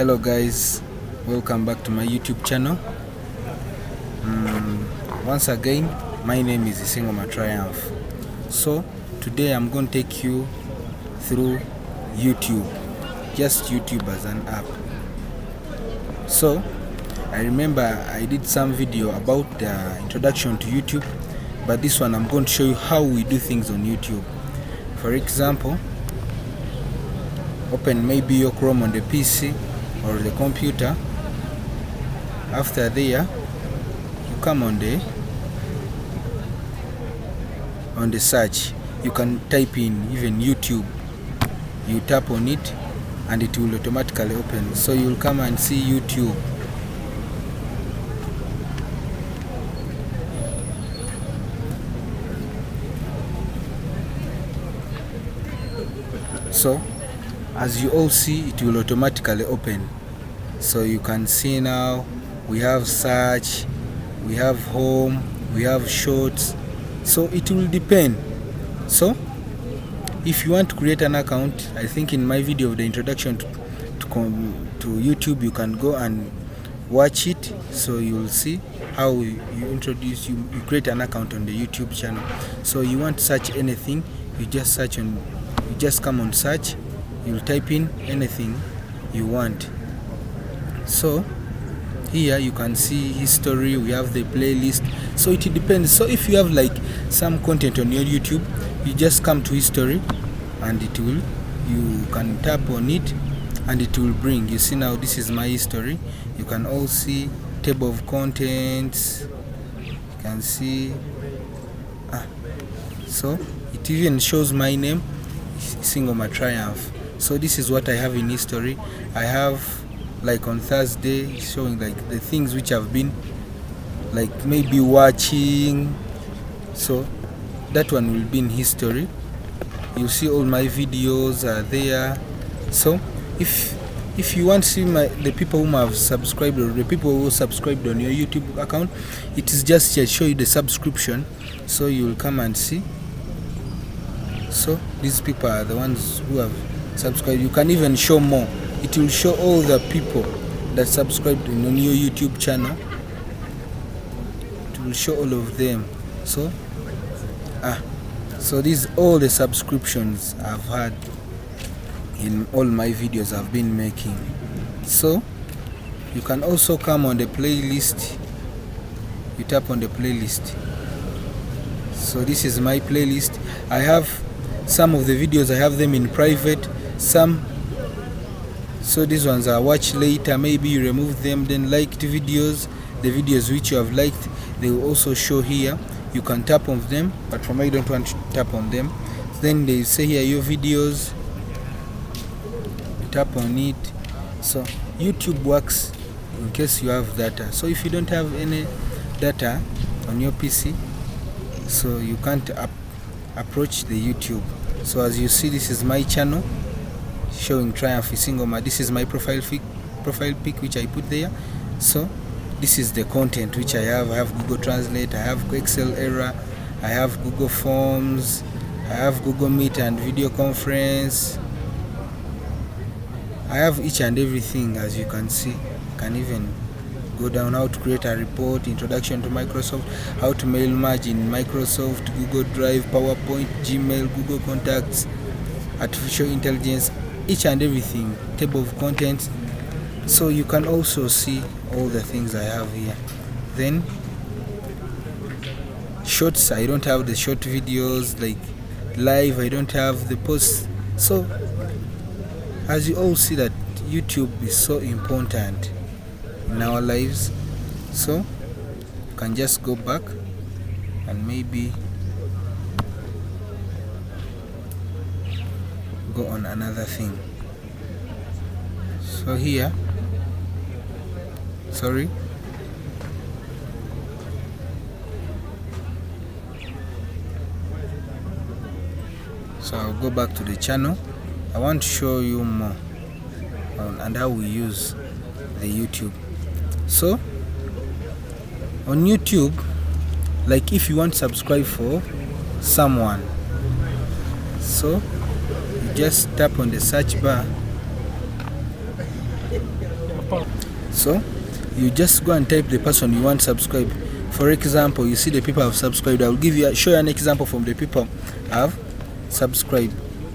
Hello guys, welcome back to my YouTube channel. Once again, my name is Isingoma Triumph. So today I'm going to take you through YouTube, just YouTube as an app. So I remember I did some video about the introduction to YouTube, but this one I'm going to show you how we do things on YouTube. For example, open maybe your Chrome on the PC or the computer. After there, you come on the search. You can type in even YouTube. You tap on it and it will automatically open. So you'll come and see YouTube. So as you all see, it will automatically open. So you can see now we have search, we have home, we have shorts. So it will depend. So if you want to create an account, I think in my video of the introduction to YouTube, you can go and watch it. So you will see how you create an account on the YouTube channel. So you want to search anything, you just search on, you just come on search, you'll type in anything you want. So here you can see history, we have the playlist. So it depends. So if you have like some content on your YouTube, you just come to history and it will, you can tap on it and it will bring, you see now this is my history. You can all see table of contents, you can see so it even shows my name, Isingoma Triumph. So this is what I have in history. I have like on Thursday showing like the things which I've been like maybe watching. So that one will be in history. You see all my videos are there. So if you want to see the people who have subscribed or the people who subscribed on your YouTube account, it is just to show you the subscription. So you will come and see. So these people are the ones who have subscribed. You can even show more. It will show all the people that subscribed on your YouTube channel. It will show all of them. So so these all the subscriptions I've had in all my videos I've been making. So you can also come on the playlist. You tap on the playlist. So this is my playlist. I have some of the videos, I have them in private, some, so these ones I watch later. Maybe you remove them. Then liked videos, the videos which you have liked, they will also show here. You can tap on them, but for me I don't want to tap on them. Then they say here your videos, you tap on it. So YouTube works in case you have data. So if you don't have any data on your PC, so you can't approach the YouTube. So as you see, this is my channel showing Triumph Isingoma. This is my profile pic which I put there. So this is the content which I have. I have Google Translate, I have Excel error, I have Google Forms, I have Google Meet and video conference. I have each and everything, as you can see. You can even go down how to create a report, introduction to Microsoft, how to mail merge in Microsoft, Google Drive, PowerPoint, Gmail, Google Contacts, artificial intelligence, each and everything, table of contents. So you can also see all the things I have here. Then shorts, I don't have the short videos, like live, I don't have the posts. So as you all see that YouTube is so important in our lives. So you can just go back and maybe go on another thing. So here, sorry, so I'll go back to the channel. I want to show you more and how we use the YouTube. So on YouTube, like if you want to subscribe for someone, so you just tap on the search bar So you just go and type the person you want subscribe. For example, you see the people have subscribed. I will show you an example from the people I've subscribed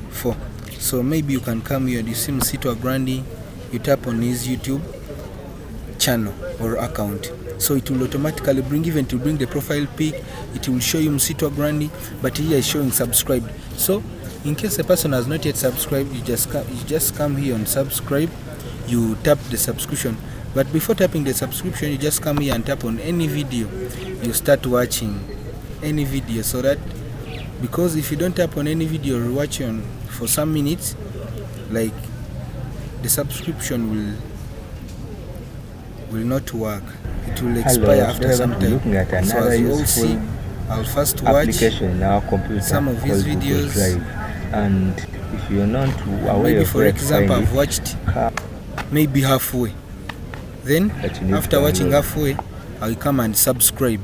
for. So maybe you can come here and you see Msitu wa Grandi, you tap on his YouTube channel or account, so it will automatically bring the profile pic. It will show you Msitu wa Grandi, but here is showing subscribed. So in case a person has not yet subscribed, you just come here on subscribe, you tap the subscription. But before tapping the subscription, you just come here and tap on any video. You start watching any video, so that, because if you don't tap on any video or watch on for some minutes, like, the subscription will not work. It will expire after some time. So as you all see, I'll first watch some of his videos, and if you're not aware, maybe for example I've watched maybe halfway. Then after watching halfway, I'll come and subscribe.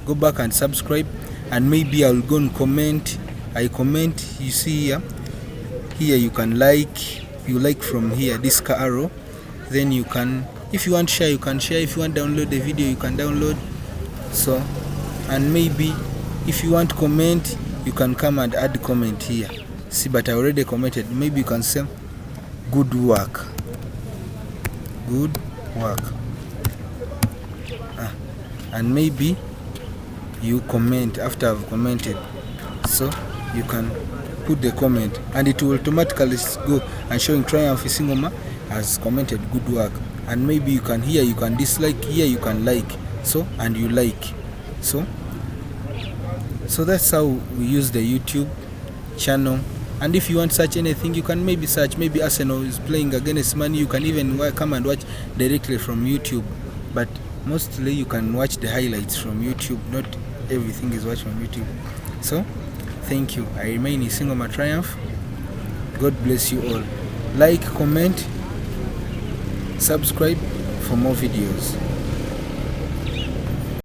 Go back and subscribe, and maybe I'll go and comment. I comment, you see here you can like. You like from here, this car arrow. Then you can, if you want share, you can share. If you want download the video, you can download. So, and maybe if you want comment, you can come and add comment here. See, but I already commented. Maybe you can say good work. Good work. And maybe you comment after I've commented. So you can put the comment, and it will automatically go and showing Triumph Isingoma has commented good work. And maybe you can, here you can dislike, here you can like. So, and you like. So that's how we use the YouTube channel. And if you want to search anything, you can maybe search, maybe Arsenal is playing against Man U. You can even come and watch directly from YouTube. But mostly you can watch the highlights from YouTube. Not everything is watched from YouTube. So thank you. I remain Isingoma Triumph. God bless you all. Like, comment, subscribe for more videos.